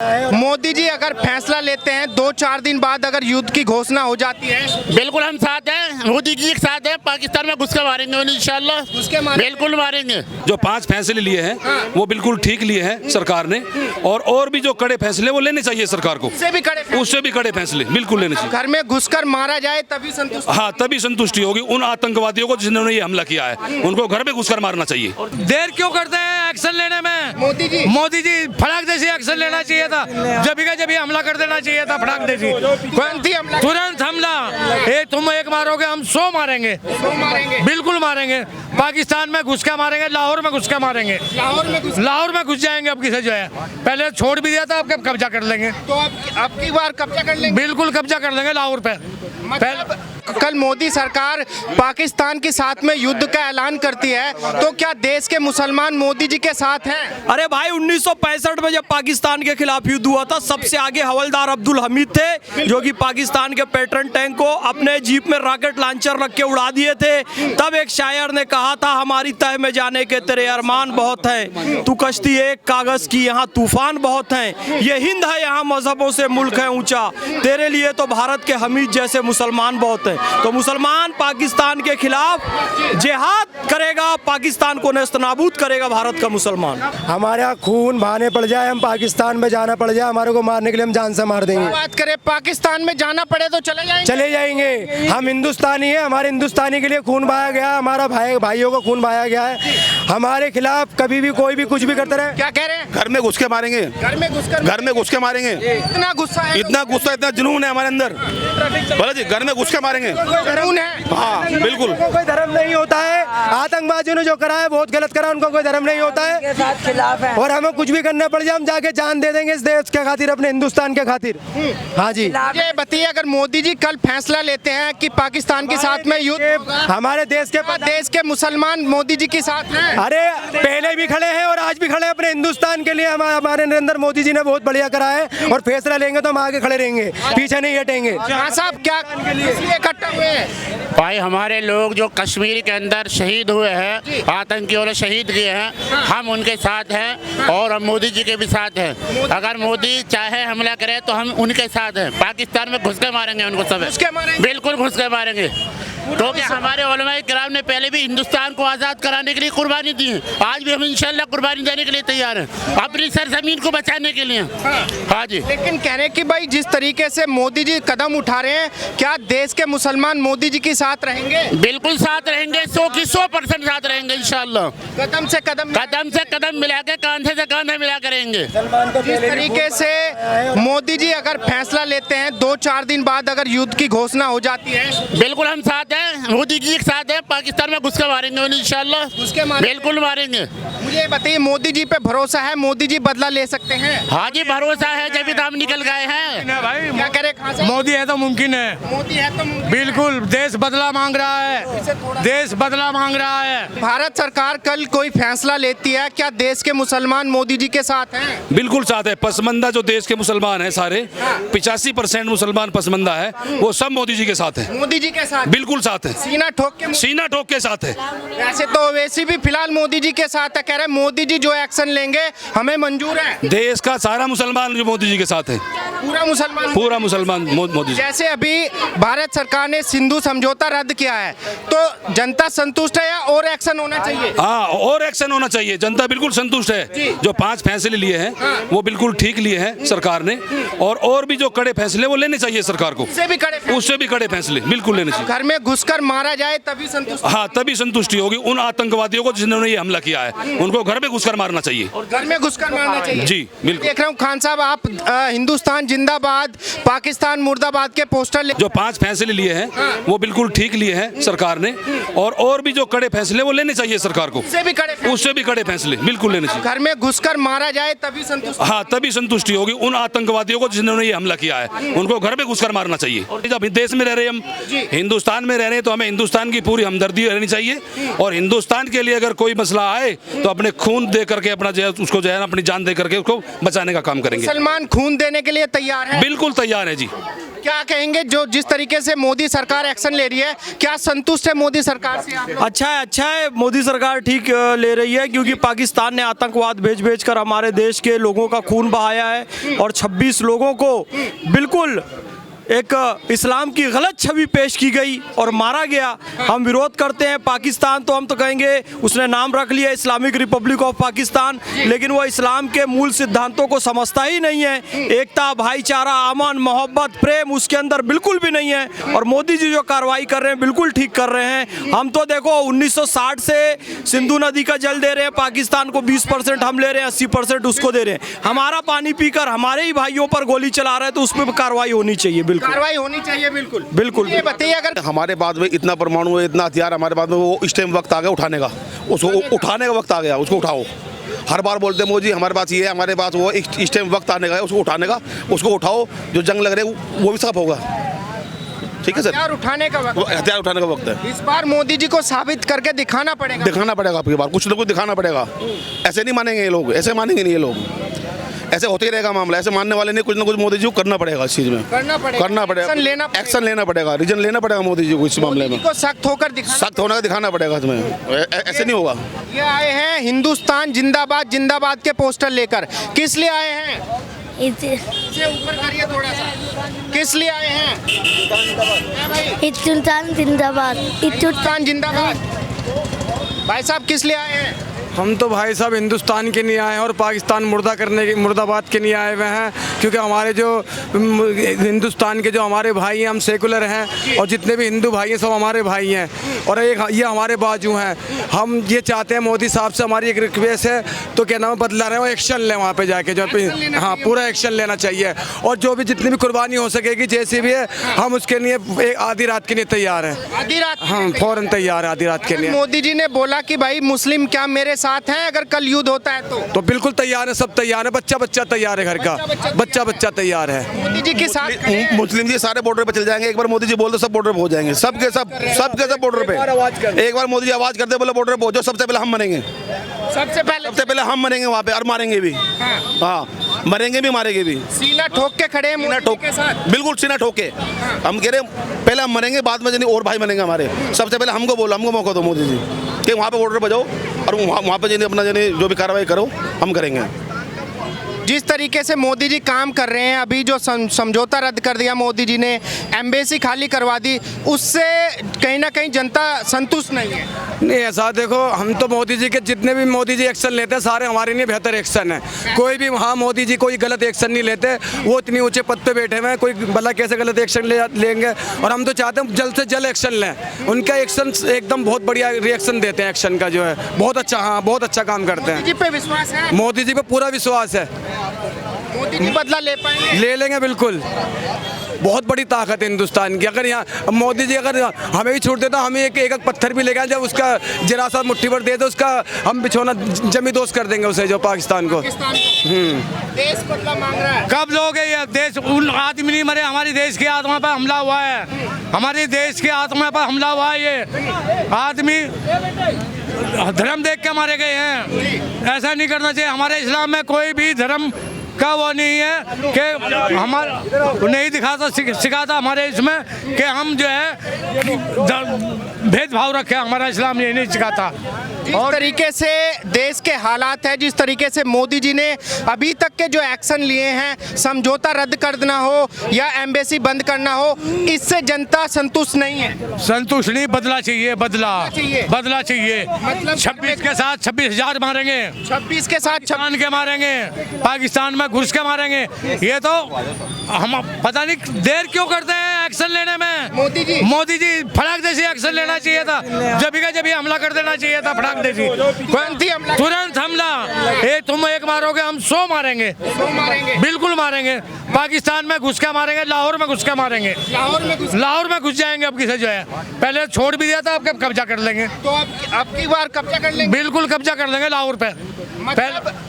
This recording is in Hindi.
मोदी जी अगर फैसला लेते हैं 2-4 दिन बाद अगर युद्ध की घोषणा हो जाती है, बिल्कुल हम साथ हैं, मोदी जी के साथ हैं। पाकिस्तान में घुस के मारेंगे उन्हें इंशाल्लाह, बिल्कुल मारेंगे। जो 5 फैसले लिए हैं वो बिल्कुल ठीक लिए हैं सरकार ने, और भी जो कड़े फैसले वो लेने चाहिए सरकार को। उससे भी कड़े फैसले बिल्कुल लेने चाहिए। घर में घुसकर मारा जाए तभी संतुष्टि। हाँ, तभी संतुष्टि होगी उन आतंकवादियों को जिन्होंने ये हमला किया है, उनको घर में घुसकर मारना चाहिए। देर क्यों करते हैं एक्शन लेने में? मोदी जी फटाक जैसे एक्शन लेना चाहिए था, जब हमला कर देना चाहिए था फटाक जैसी, तुरंत हमला। तुम एक मारोगे हम 100 मारेंगे, बिल्कुल मारेंगे। पाकिस्तान में घुस के मारेंगे, लाहौर में घुस के मारेंगे, लाहौर में घुस जाएंगे। अब किसे जो है पहले छोड़ भी दिया था, अब कब्जा कर लेंगे। तो अब की बार कब्जा कर लेंगे, बिल्कुल कब्जा कर लेंगे लाहौर पे। कल मोदी सरकार पाकिस्तान के साथ में युद्ध का ऐलान करती है, तो क्या देश के मुसलमान मोदी जी के साथ हैं? अरे भाई 1965 में जब पाकिस्तान के खिलाफ युद्ध हुआ था, सबसे आगे हवलदार अब्दुल हमीद थे, जो कि पाकिस्तान के पैटर्न टैंक को अपने जीप में रॉकेट लॉन्चर रख के उड़ा दिए थे। तब एक शायर ने कहा था, हमारी तह में जाने के तेरे अरमान बहुत हैं, तू कश्ती एक कागज की, यहाँ तूफान बहुत हैं। ये हिंद है, यहाँ मजहबों से मुल्क है ऊंचा, तेरे लिए तो भारत के हमीद जैसे मुसलमान बहुत हैं। तो मुसलमान पाकिस्तान के खिलाफ जिहाद करेगा, पाकिस्तान को नेस्तनाबूद करेगा भारत का मुसलमान। हमारे यहाँ खून बहाने पड़ जाए, हम पाकिस्तान में जाना पड़ जाए, हमारे को मारने के लिए हम जान से मार देंगे। बात करें पाकिस्तान में जाना पड़े तो चले जाएंगे। हम हिंदुस्तानी हैं, हमारे हिंदुस्तानी के लिए खून बहाया गया, हमारा भाइयों को खून बहाया गया है। हमारे खिलाफ कभी भी कोई भी कुछ भी करता रहे। क्या कह रहे हैं? घर में घुस के मारेंगे, घर में घुस के मारेंगे। इतना गुस्सा है, इतना जुनून है हमारे अंदर। बोला जी, घर में घुस के मारेंगे। जुनून है। हाँ बिल्कुल। कोई धर्म नहीं होता है, आतंकवादियों ने जो करा है बहुत गलत करा, उनको कोई धर्म नहीं होता है। खिलाफ है। और हमें कुछ भी करना पड़ जाए, हम जाके जान दे देंगे इस देश के खातिर, अपने हिंदुस्तान के खातिर। हाँ जी। ये बताइए, अगर मोदी जी कल फैसला लेते हैं कि पाकिस्तान के साथ में युद्ध, हमारे देश के मुसलमान मोदी जी के साथ हैं? अरे पहले भी खड़े हैं और आज भी खड़े हैं अपने हिंदुस्तान के लिए। हमारे नरेंद्र मोदी जी ने बहुत बढ़िया करा है, और फैसला लेंगे तो हम आगे खड़े रहेंगे, पीछे नहीं हटेंगे। साहब क्या इकट्ठा हुए हैं? भाई हमारे लोग जो कश्मीर के अंदर शहीद हुए हैं, आतंकियों ने शहीद किए हैं, हम उनके साथ हैं और हम मोदी जी के भी साथ हैं। अगर मोदी चाहे हमला करे तो हम उनके साथ हैं। पाकिस्तान में घुस के मारेंगे उनको सब, बिल्कुल घुस के मारेंगे। क्योंकि हमारे उलमाए किराम ने पहले भी हिंदुस्तान को आज़ाद कराने के लिए कुर्बानी दी है, आज भी हम इंशाल्लाह कुर्बानी देने के लिए तैयार हैं, अपनी सरजमीन को बचाने के लिए। हाँ जी। लेकिन कह रहे हैं कि भाई जिस तरीके से मोदी जी कदम उठा रहे हैं, क्या देश के मुसलमान मोदी जी के साथ रहेंगे? बिल्कुल साथ रहेंगे, 100% साथ रहेंगे इंशाल्लाह। कदम से कदम मिला के, कांधे से कांधे मिला करेंगे। जिस तरीके से मोदी जी अगर फैसला लेते हैं 2-4 दिन बाद अगर युद्ध की घोषणा हो जाती है, बिल्कुल हम साथ हैं, मोदी जी के साथ हैं। पाकिस्तान में घुस के मारेंगे उन्हें इंशाल्लाह, बिल्कुल मारेंगे। मुझे बताइए, मोदी जी पे भरोसा है? मोदी जी बदला ले सकते हैं? हाँ जी, भरोसा है, जब हम निकल गए हैं। भाई क्या करे? मोदी है तो मुमकिन है, मोदी है तो बिल्कुल। देश बदला मांग रहा है, देश बदला मांग रहा है। भारत सरकार कल कोई फैसला लेती है, क्या देश के मुसलमान मोदी जी के साथ हैं? बिल्कुल साथ है। पसमंदा जो देश के मुसलमान हैं सारे, 85% मुसलमान पसमंदा है, वो सब मोदी जी के साथ है। मोदी जी के साथ बिल्कुल साथ है, सीना ठोक के साथ है। वैसे तो ओवैसी भी फिलहाल मोदी जी के साथ है, कह रहे मोदी जी जो एक्शन लेंगे हमें मंजूर है। देश का सारा मुसलमान जो मोदी जी के साथ है, पूरा मुसलमान मोदी जी। जैसे अभी भारत सरकार ने सिंधु समझौता रद्द किया है, तो जनता संतुष्ट है या और एक्शन होना चाहिए? हाँ, और एक्शन होना चाहिए। जनता बिल्कुल संतुष्ट है। जो 5 फैसले लिए हैं वो बिल्कुल ठीक लिए हैं सरकार ने, और भी जो कड़े फैसले वो लेने चाहिए सरकार को। उससे भी कड़े फैसले बिल्कुल लेने चाहिए। घर में घुसकर मारा जाए तभी संतुष्टि। हाँ, तभी संतुष्टि होगी उन आतंकवादियों को जिन्होंने ये हमला किया है, उनको घर में घुसकर मारना चाहिए। घर में घुसकर मारना चाहिए। जी बिल्कुल। देख रहा हूँ खान साहब, आप हिंदुस्तान जिंदाबाद, पाकिस्तान मुर्दाबाद के पोस्टर जो 5 फैसले लिए हैं वो बिल्कुल ठीक लिए हैं सरकार ने, और भी जो कड़े फैसले वो लेने चाहिए सरकार को। उससे भी कड़े फैसले बिल्कुल लेने चाहिए। घर में घुसकर मारा जाए तभी संतुष्टि। हाँ, तभी संतुष्टि होगी उन आतंकवादियों को जिन्होंने ये हमला किया है, उनको घर में घुसकर मारना चाहिए। जब देश में रह रहे, हम हिंदुस्तान में रह रहे हैं, तो हमें हिंदुस्तान की पूरी हमदर्दी रहनी चाहिए, और हिंदुस्तान के लिए अगर कोई मसला आए तो अपने खून दे करके, अपना जो है उसको जो है अपनी जान दे करके उसको बचाने का काम करेंगे। मुसलमान खून देने के लिए तैयार है? बिल्कुल तैयार है जी। क्या कहेंगे जो जिस तरीके से मोदी सरकार एक्शन ले रही है, क्या संतुष्ट है मोदी सरकार से आप? अच्छा है मोदी सरकार ठीक ले रही है, क्योंकि पाकिस्तान ने आतंकवाद भेज कर हमारे देश के लोगों का खून बहाया है और 26 लोगों को बिल्कुल एक इस्लाम की गलत छवि पेश की गई और मारा गया। हम विरोध करते हैं। पाकिस्तान तो हम तो कहेंगे उसने नाम रख लिया इस्लामिक रिपब्लिक ऑफ पाकिस्तान, लेकिन वो इस्लाम के मूल सिद्धांतों को समझता ही नहीं है। एकता, भाईचारा, अमन, मोहब्बत, प्रेम उसके अंदर बिल्कुल भी नहीं है। और मोदी जी जो कार्रवाई कर रहे हैं बिल्कुल ठीक कर रहे हैं। हम तो देखो 1960 से सिंधु नदी का जल दे रहे हैं पाकिस्तान को, 20% हम ले रहे हैं, 80% उसको दे रहे हैं। हमारा पानी पीकर हमारे ही भाइयों पर गोली चला रहे हैं, तो उस पर कार्रवाई होनी चाहिए। कार्रवाई होनी चाहिए बिल्कुल। बिल्कुल। ये बताइए, अगर हमारे पास में इतना परमाणु है, इतना हथियार हमारे पास में, वो इस टाइम वक्त आ गया उठाने का, उसको उठाने का वक्त आ गया, उसको उठाओ। हर बार बोलते हैं मोदी हमारे पास ये है, हमारे पास वो, इस टाइम वक्त आने का है उसको उठाने का, उसको उठाओ। जो जंग लग रहे हैं वो भी साफ होगा। ठीक है सर, हथियार उठाने का वक्त, हथियार उठाने का वक्त है। इस बार मोदी जी को साबित करके दिखाना पड़ेगा। दिखाना पड़ेगा आपकी बार, कुछ ना कुछ दिखाना पड़ेगा। ऐसे नहीं मानेंगे ये लोग, ऐसे मानेंगे नहीं ये लोग। ऐसे होते ही रहेगा मामला, ऐसे मानने वाले नहीं। कुछ ना कुछ मोदी जी को करना पड़ेगा इस चीज में, करना पड़ेगा, एक्शन लेना पड़ेगा, रीजन लेना पड़ेगा मोदी जी को इस मामले में। सख्त होकर सख्त होने का दिखाना पड़ेगा इसमें, ऐसे नहीं होगा। ये आए हैं हिंदुस्तान जिंदाबाद जिंदाबाद के पोस्टर लेकर, किस लिए आए हैं? इसे ऊपर करिए थोड़ा सा। किस लिए आए हैं? हिंदुस्तान जिंदाबाद, हिंदुस्तान जिंदाबाद। भाई साहब किस लिए आए हैं? हम तो भाई साहब हिंदुस्तान के नहीं आए हैं और पाकिस्तान मुर्दाबाद के नहीं आए हुए हैं, क्योंकि हमारे जो हिंदुस्तान के जो हमारे भाई हैं, हम सेकुलर हैं और जितने भी हिंदू भाई हैं सब हमारे भाई हैं और एक ये हमारे बाजू हैं। हम ये चाहते हैं मोदी साहब से हमारी एक रिक्वेस्ट है, तो क्या नाम बदला रहे हैं, वो एक्शन लें वहाँ पे जाके, जो हाँ पूरा एक्शन लेना चाहिए। और जो भी जितनी भी कुर्बानी हो सकेगी जैसी भी है, हम उसके लिए आधी रात के लिए तैयार हैं। आधी रात? हम फौरन तैयार हैं आधी रात के लिए। मोदी जी ने बोला कि भाई मुस्लिम क्या मेरे साथ हैं अगर कल युद्ध होता है तो बिल्कुल तैयार है, सब तैयार है। बच्चा तैयार है, घर का बच्चा तैयार है। मोदी जी के साथ मुस्लिम जी सारे बॉर्डर पे चल जाएंगे। एक बार मोदी जी बोल दो सब बॉर्डर पे हो जाएंगे, सबके सब बॉर्डर पे। एक बार मोदी जी आवाज करते बोले बॉर्डर पे हो जाओ, सबसे पहले हम मरेंगे। सबसे पहले हम मरेंगे वहाँ पे, और मारेंगे भी। हाँ मरेंगे भी, मारेंगे भी। सीना ठोक के खड़े हैं मोदी जी के साथ। बिल्कुल सीना ठोक के हम कह रहे हैं पहले हम मरेंगे, बाद में और भाई मरेंगे हमारे। सबसे पहले हमको बोलो, हमको मौका दो मोदी जी कि वहाँ पे बॉर्डर पे जाओ और वहाँ पे अपना जो भी कार्रवाई करो हम करेंगे। जिस तरीके से मोदी जी काम कर रहे हैं, अभी जो समझौता रद्द कर दिया मोदी जी ने, एम्बेसी खाली करवा दी, उससे कहीं ना कहीं जनता संतुष्ट नहीं है। नहीं ऐसा देखो, हम तो मोदी जी के जितने भी मोदी जी एक्शन लेते हैं सारे हमारे लिए बेहतर एक्शन है। कोई भी वहाँ मोदी जी कोई गलत एक्शन नहीं लेते, वो इतनी ऊंचे पद पे बैठे हुए हैं, कोई भला कैसे गलत एक्शन लेंगे। और हम तो चाहते हैं जल्द से जल्द एक्शन लें। उनका एक्शन एकदम बहुत बढ़िया रिएक्शन देते हैं, एक्शन का जो है बहुत अच्छा, हाँ बहुत अच्छा काम करते हैं। मोदी जी पे विश्वास है? मोदी जी पे पूरा विश्वास है। मोदी जी बदला ले पाएंगे? ले लेंगे बिल्कुल। बहुत बड़ी ताकत है हिंदुस्तान की। अगर यहाँ मोदी जी अगर हमें भी छूट देता, हमें एक पत्थर भी लेगा, जब उसका जरा सा मुट्ठी भर दे दो उसका हम बिछोना जमींदोज कर देंगे उसे, जो पाकिस्तान को। देश बदला मांग रहा है। कब लोगे ये देश? उन आदमी नहीं मरे, हमारे देश की आत्मा पर हमला हुआ है। हमारे देश की आत्मा पर हमला हुआ है। ये आदमी धर्म देख के मारे गए हैं। ऐसा नहीं करना चाहिए। हमारे इस्लाम में कोई भी धर्म का वो नहीं है कि हमारा नहीं सिखाता हमारे इसमें कि हम जो है भेदभाव रखें। हमारा इस्लाम ये नहीं सिखाता। जिस तरीके से देश के हालात है, जिस तरीके से मोदी जी ने अभी तक के जो एक्शन लिए हैं, समझौता रद्द करना हो या एम्बेसी बंद करना हो, इससे जनता संतुष्ट नहीं है। संतुष्ट नहीं, बदला चाहिए, बदला चाहिए। मतलब 26 के साथ 26,000 मारेंगे, 26 के साथ छान के मारेंगे, पाकिस्तान में घुस के मारेंगे। ये तो हम पता नहीं देर क्यों करते हैं एक्शन लेने में। मोदी जी फड़ाक जैसे एक्शन लेना चाहिए था। जब ही हमला कर देना चाहिए था, फड़ाक जैसी तुरंत हमला। तुम एक मारोगे, हम 100 मारेंगे। बिल्कुल मारेंगे। पाकिस्तान में घुस के मारेंगे, लाहौर में घुस के मारेंगे। लाहौर में घुस जाएंगे अब किसे जो है। पहले छोड़ भी दिया था, अब कब्जा कर लेंगे। तो अब की बार कब्जा कर लेंगे। बिल्कुल कब्जा कर लेंगे लाहौर पे।